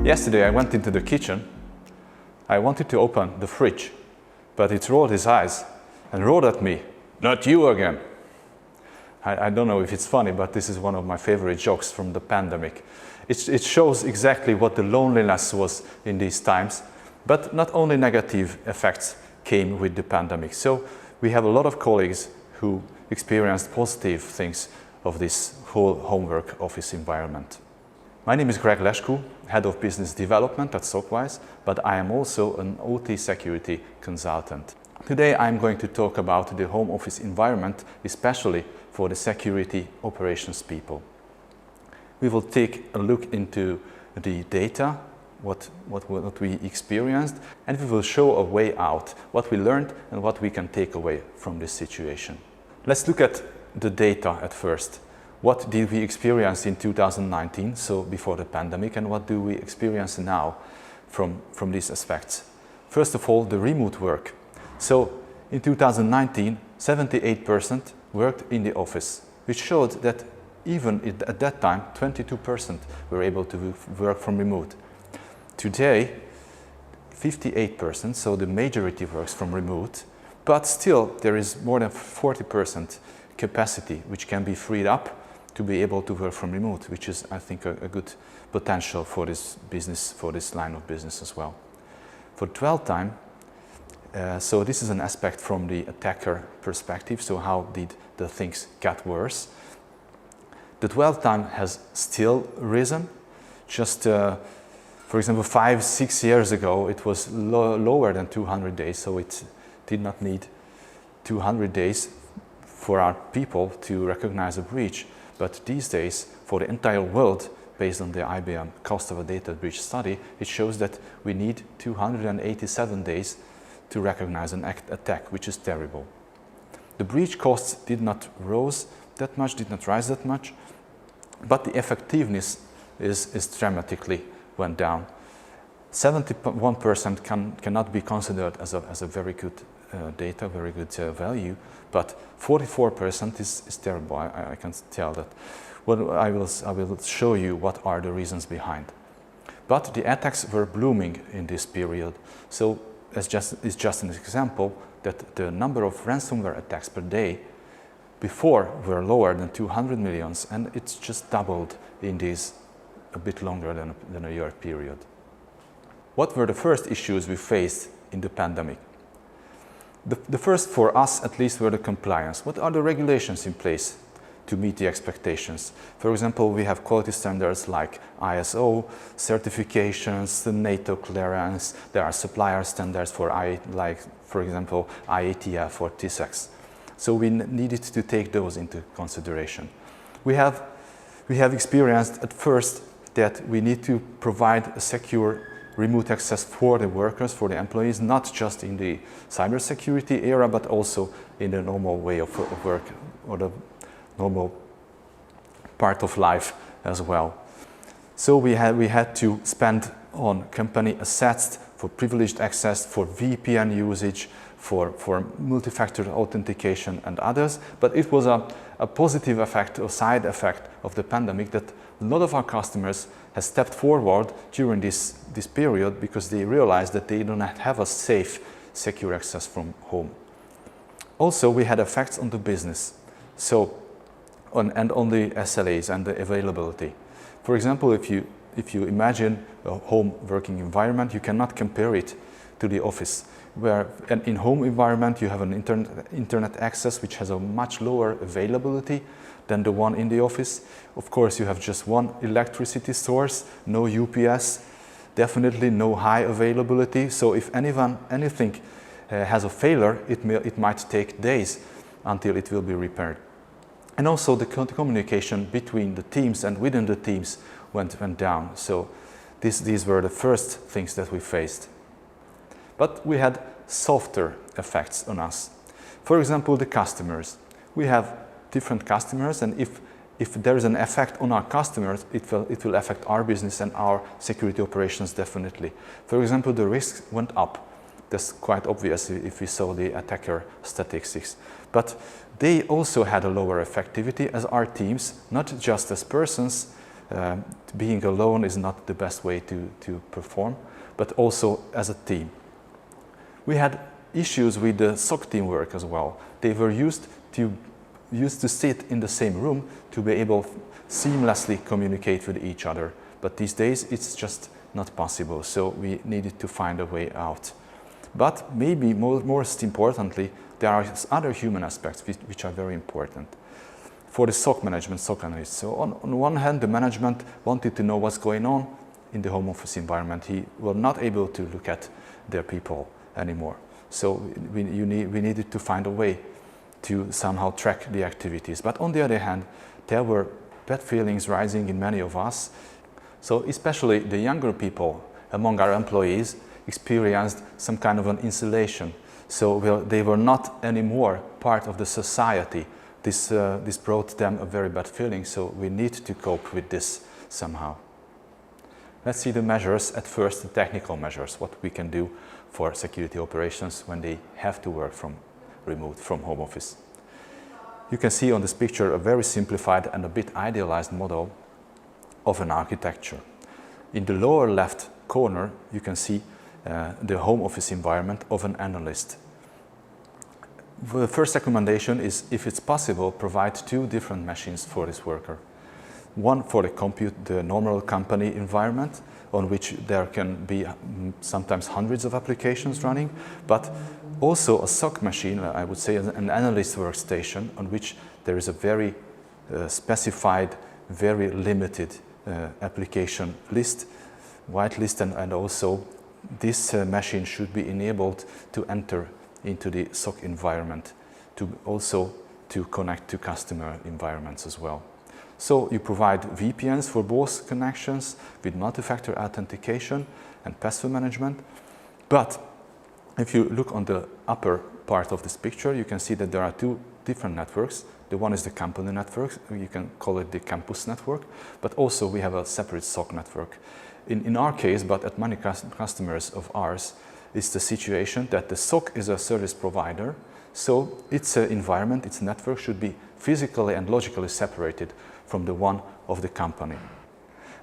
Yesterday I went into the kitchen. I wanted to open the fridge, but it rolled his eyes and roared at me, "Not you again." I don't know if it's funny, but this is one of my favorite jokes from the pandemic. It shows exactly what the loneliness was in these times, but not only negative effects came with the pandemic. So we have a lot of colleagues who experienced positive things of this whole homework office environment. My name is Lesku, Head of Business Development at SOCWISE, but I am also an OT security consultant. Today I'm going to talk about the home office environment, especially for the security operations people. We will take a look into the data, what we experienced, and we will show a way out, what we learned and what we can take away from this situation. Let's look at the data at first. What did we experience in 2019, so before the pandemic, and what do we experience now from these aspects? First of all, the remote work. So in 2019, 78% worked in the office, which showed that even at that time, 22% were able to work from remote. Today, 58%, so the majority works from remote, but still there is more than 40% capacity which can be freed up to be able to work from remote, which is, I think, a good potential for this business, for this line of business as well. For dwell time, so this is an aspect from the attacker perspective, so how did the things get worse? The dwell time has still risen. Just, for example, 5-6 years ago, it was lower than 200 days, so it did not need 200 days for our people to recognize a breach. But these days, for the entire world, based on the IBM cost of a data breach study, it shows that we need 287 days to recognize an attack, which is terrible. The breach costs did not rise that much, but the effectiveness is dramatically went down. 71% cannot be considered as a very good data, very good value, but 44% is terrible. I can tell that. Well, I will show you what are the reasons behind. But the attacks were blooming in this period. So it's just an example that the number of ransomware attacks per day before were lower than 200 million, and it's just doubled in this a bit longer than a year period. What were the first issues we faced in the pandemic? The first, for us at least, were the compliance. What are the regulations in place to meet the expectations? For example, we have quality standards like ISO, certifications, the NATO clearance. There are supplier standards for for example, IATF or TISAX. So we needed to take those into consideration. We have experienced at first that we need to provide a secure remote access for the workers, for the employees, not just in the cybersecurity era, but also in the normal way of work or the normal part of life as well. So we had to spend on company assets for privileged access, for VPN usage, for multi-factor authentication and others, but it was a positive effect or side effect of the pandemic that a lot of our customers have stepped forward during this period because they realized that they do not have a safe, secure access from home. Also, we had effects on the business, and on the SLAs and the availability. For example, if you imagine a home working environment, you cannot compare it to the office, where in home environment you have an internet access which has a much lower availability than the one in the office. Of course, you have just one electricity source, no UPS, definitely no high availability. So if anything has a failure, it might take days until it will be repaired. And also the communication between the teams and within the teams went down. So these were the first things that we faced. But we had softer effects on us. For example, the customers. We have different customers, and if there is an effect on our customers, it will affect our business and our security operations definitely. For example, the risks went up. That's quite obvious if we saw the attacker statistics. But they also had a lower effectivity as our teams, not just as persons, Being alone is not the best way to perform, but also as a team. We had issues with the SOC teamwork as well. They were used to sit in the same room to be able to seamlessly communicate with each other. But these days it's just not possible, so we needed to find a way out. But maybe most importantly, there are other human aspects which are very important for the SOC management, SOC analysts. So on one hand, the management wanted to know what's going on in the home office environment. He was not able to look at their people anymore. So we needed to find a way to somehow track the activities. But on the other hand, there were bad feelings rising in many of us. So especially the younger people among our employees experienced some kind of an insulation. So they were not anymore part of the society. This brought them a very bad feeling, so we need to cope with this somehow. Let's see the measures. At first, the technical measures, what we can do for security operations when they have to work from remote, from home office. You can see on this picture a very simplified and a bit idealized model of an architecture. In the lower left corner, you can see the home office environment of an analyst. The first recommendation is, if it's possible, provide 2 different machines for this worker. One for the normal company environment, on which there can be sometimes hundreds of applications running, but also a SOC machine, I would say an analyst workstation, on which there is a very specified, very limited application list, whitelist, and also this machine should be enabled to enter into the SOC environment, to connect to customer environments as well. So you provide VPNs for both connections with multi-factor authentication and password management. But if you look on the upper part of this picture, you can see that there are 2 different networks. The one is the company network, you can call it the campus network, but also we have a separate SOC network. In our case, but at many customers of ours, it's the situation that the SOC is a service provider, so its environment, its network should be physically and logically separated from the one of the company.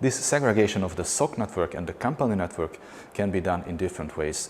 This segregation of the SOC network and the company network can be done in different ways.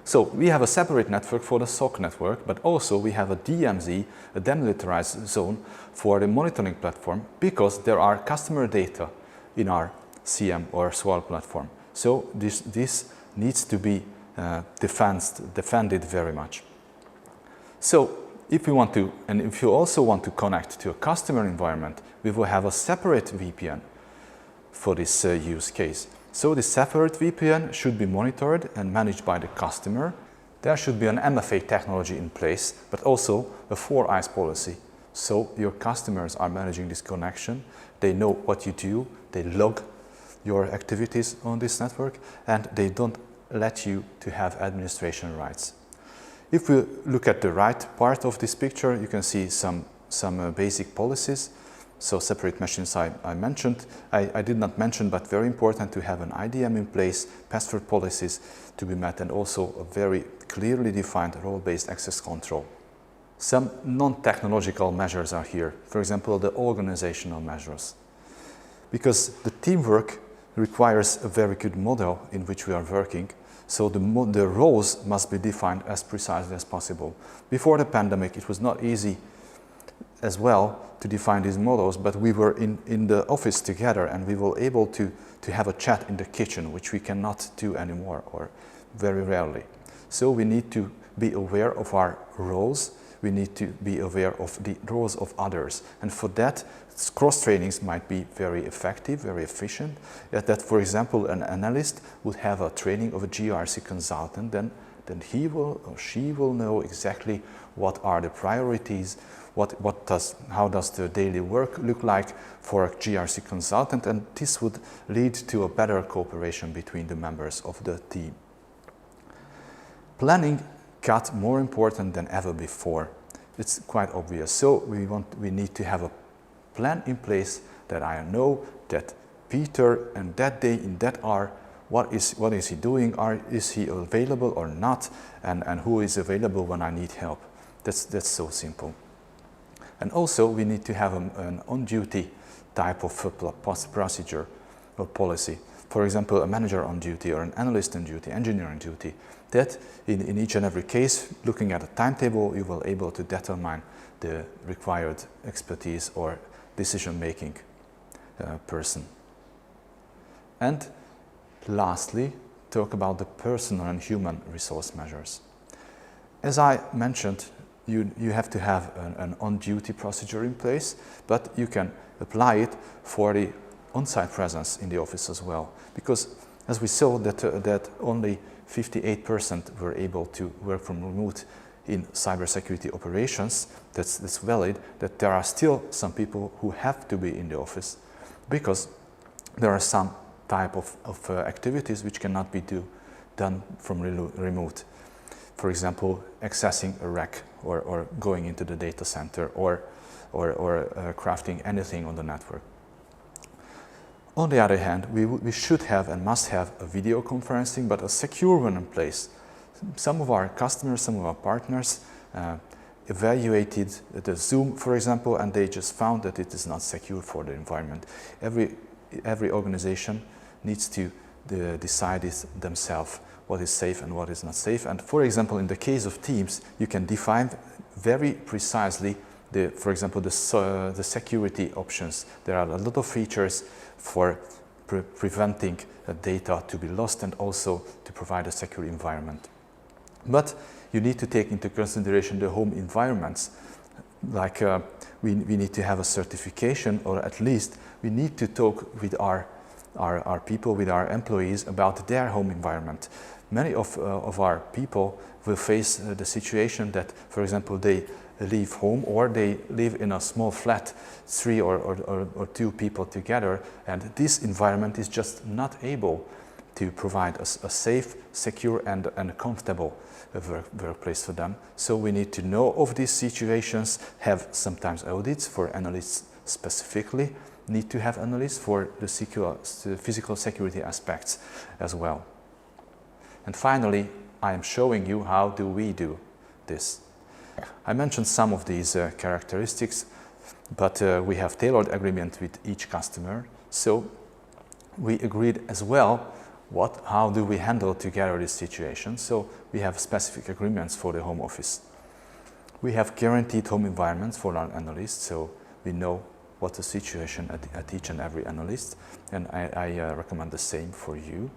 So we have a separate network for the SOC network, but also we have a DMZ, a demilitarized zone, for the monitoring platform, because there are customer data in our CM or SWAL platform. So this needs to be defended very much. So if we want to, and if you also want to connect to a customer environment, we will have a separate VPN for this use case. So the separate VPN should be monitored and managed by the customer. There should be an MFA technology in place, but also a 4 eyes policy. So your customers are managing this connection. They know what you do. They log your activities on this network, and they don't let you to have administration rights. If we look at the right part of this picture, you can see some basic policies. So separate machines I mentioned. I did not mention, but very important to have an IDM in place, password policies to be met, and also a very clearly defined role-based access control. Some non-technological measures are here. For example, the organizational measures. Because the teamwork requires a very good model in which we are working, so the roles must be defined as precisely as possible. Before the pandemic, it was not easy as well to define these models, but we were in the office together, and we were able to have a chat in the kitchen, which we cannot do anymore, or very rarely. So we need to be aware of our roles. We need to be aware of the roles of others, and for that, cross-trainings might be very effective, very efficient. That, for example, an analyst would have a training of a GRC consultant, then he will or she will know exactly what are the priorities, how does the daily work look like for a GRC consultant, and this would lead to a better cooperation between the members of the team. Planning got more important than ever before. It's quite obvious. So we need to have a plan in place that I know that Peter and that day in that hour, what is he doing? Is he available or not? And who is available when I need help? That's so simple. And also we need to have an on-duty type of procedure or policy. For example, a manager on duty or an analyst on duty, engineer on duty, that in each and every case, looking at a timetable, you will be able to determine the required expertise or decision-making person. And lastly, talk about the personal and human resource measures. As I mentioned, you have to have an on-duty procedure in place, but you can apply it for the on-site presence in the office as well. Because as we saw that only 58% were able to work from remote in cybersecurity operations, that's valid, that there are still some people who have to be in the office because there are some type of activities which cannot be done from remote. For example, accessing a rack or going into the data center or crafting anything on the network. On the other hand, we should have and must have a video conferencing, but a secure one in place. Some of our customers, some of our partners evaluated the Zoom, for example, and they just found that it is not secure for the environment. Every organization needs to decide it themselves, what is safe and what is not safe. And for example, in the case of Teams, you can define very precisely for example, the security options. There are a lot of features for preventing data to be lost and also to provide a secure environment. But you need to take into consideration the home environments. Like we need to have a certification, or at least we need to talk with our people, with our employees about their home environment. Many of our people will face the situation that, for example, they leave home or they live in a small flat, 3 or 2 people together, and this environment is just not able to provide a safe, secure and comfortable workplace for them. So we need to know of these situations, have sometimes audits for analysts specifically, need to have analysts for the physical security aspects as well. And finally, I am showing you how do we do this. I mentioned some of these characteristics, but we have tailored agreement with each customer. So we agreed as well how do we handle together this situation. So we have specific agreements for the home office. We have guaranteed home environments for our analysts, so we know what's the situation at each and every analyst, and I recommend the same for you.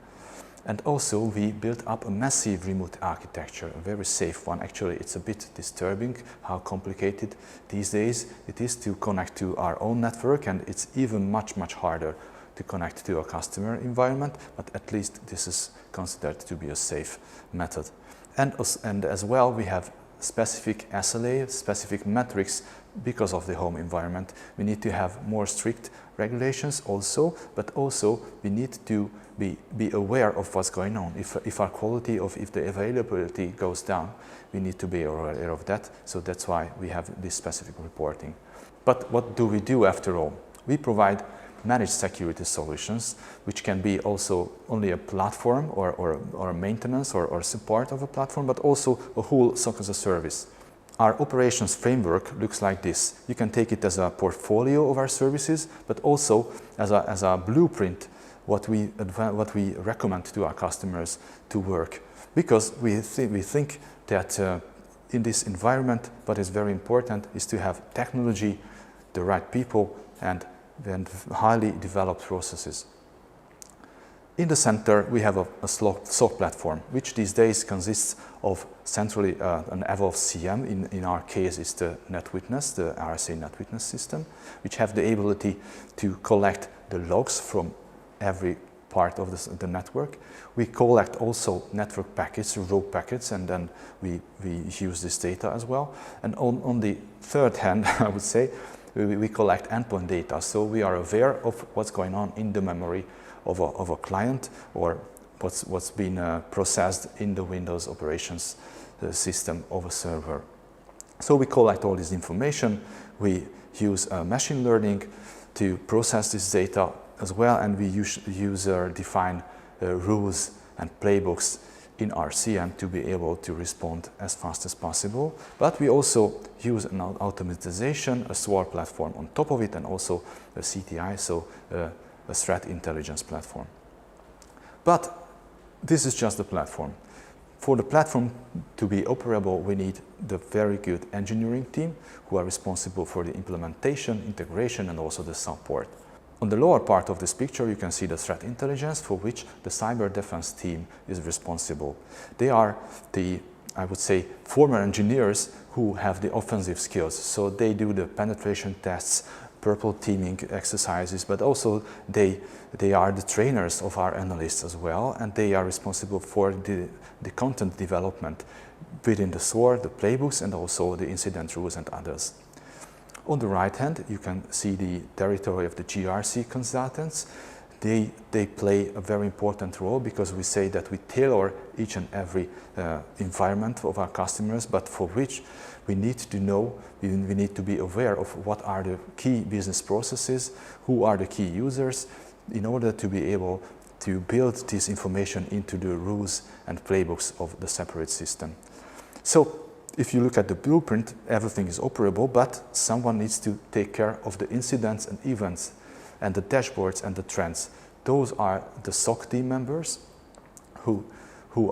And also we built up a massive remote architecture, a very safe one. Actually, it's a bit disturbing how complicated these days it is to connect to our own network, and it's even much harder to connect to a customer environment, but at least this is considered to be a safe method. And as well, we have specific SLA, specific metrics because of the home environment. We need to have more strict regulations also, but also we need to be aware of what's going on. If our quality, if the availability goes down, we need to be aware of that. So that's why we have this specific reporting. But what do we do after all? We provide managed security solutions, which can be also only a platform or a maintenance or support of a platform, but also a whole SOC as a service. Our operations framework looks like this. You can take it as a portfolio of our services, but also as a blueprint, what we recommend to our customers to work. Because we think that in this environment, what is very important is to have technology, the right people, and highly developed processes. In the center, we have a SOC platform, which these days consists of centrally an Evolve CM. In our case, it's the NetWitness, the RSA NetWitness system, which have the ability to collect the logs from every part of the network. We collect also network packets, rogue packets, and then we use this data as well. And on the third hand, I would say, we collect endpoint data, so we are aware of what's going on in the memory of a client or what's been processed in the Windows operations system of a server. So we collect all this information, we use machine learning to process this data as well, and we use user-defined rules and playbooks in our CM to be able to respond as fast as possible. But we also use an automatization, a SWOR platform on top of it, and also a CTI, so a threat intelligence platform. But this is just the platform. For the platform to be operable, we need the very good engineering team who are responsible for the implementation, integration, and also the support. On the lower part of this picture, you can see the threat intelligence for which the cyber defense team is responsible. They are the, I would say, former engineers who have the offensive skills. So they do the penetration tests, purple teaming exercises, but also they are the trainers of our analysts as well, and they are responsible for the content development within the SOAR, the playbooks, and also the incident rules and others. On the right hand, you can see the territory of the GRC consultants. They play a very important role because we say that we tailor each and every environment of our customers, but for which we need to know, we need to be aware of what are the key business processes, who are the key users, in order to be able to build this information into the rules and playbooks of the separate system. So if you look at the blueprint, everything is operable, but someone needs to take care of the incidents and events and the dashboards and the trends. Those are the SOC team members who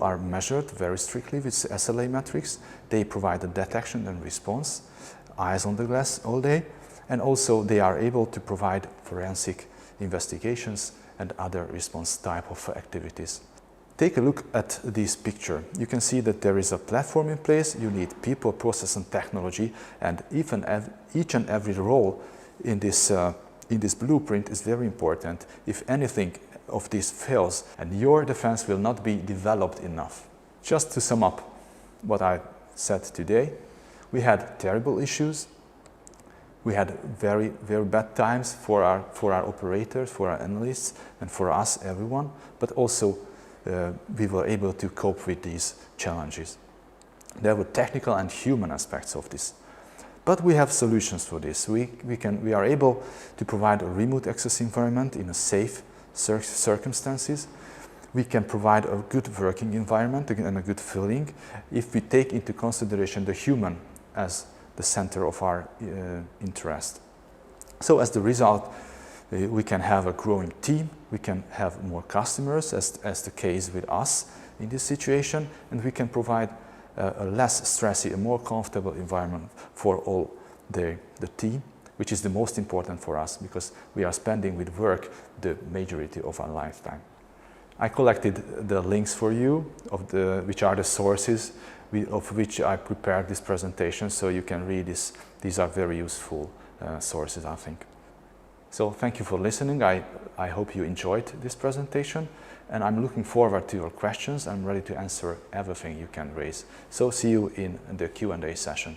are measured very strictly with SLA metrics. They provide the detection and response, eyes on the glass all day, and also they are able to provide forensic investigations and other response type of activities. Take a look at this picture. You can see that there is a platform in place. You need people, process, and technology, and each and every role in this blueprint is very important. If anything of this fails, and your defense will not be developed enough. Just to sum up what I said today, we had terrible issues. We had very, very bad times for our operators, for our analysts, and for us, everyone, but also we were able to cope with these challenges. There were technical and human aspects of this. But we have solutions for this. We are able to provide a remote access environment in a safe circumstances. We can provide a good working environment and a good feeling if we take into consideration the human as the center of our interest. So as the result, we can have a growing team, we can have more customers as the case with us in this situation, and we can provide a less stressy, a more comfortable environment for all the team, which is the most important for us because we are spending with work the majority of our lifetime. I collected the links for you which are the sources of which I prepared this presentation, so you can read this. These are very useful sources, I think. So thank you for listening. I hope you enjoyed this presentation, and I'm looking forward to your questions. I'm ready to answer everything you can raise. So see you in the Q&A session.